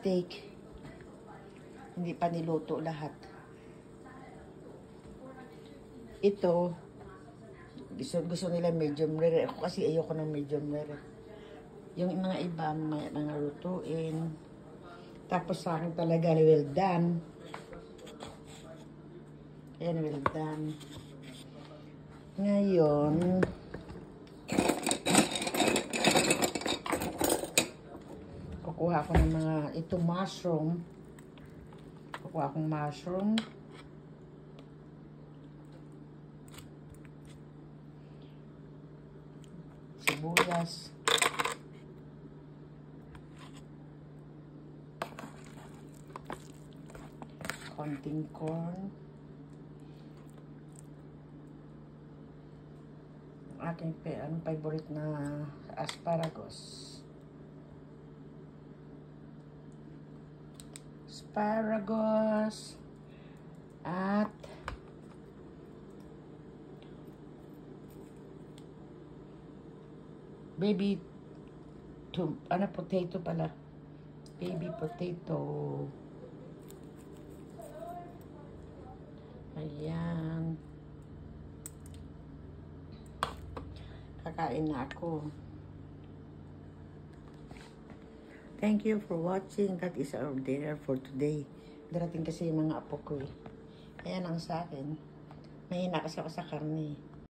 steak. Hindi pa niluto lahat. Ito, gusto nila medium rare. Ako kasi ayoko ng medium rare. Yung mga iba, may mga lutuin. Tapos sa akin talaga, well done. Ayan, well done. Ngayon, kukuha ko ng mga, ito mushroom. Kukuha akong mushroom. Sibuyas. Konting corn. Aking favorite na asparagus. Asparagus. At potato pala. Baby potato. Ayan. Kakain na ako. Thank you for watching. That is our dinner for today. Darating kasi yung mga apo ko eh. Ayan ang sa akin. Mahina kasi ako sa karne.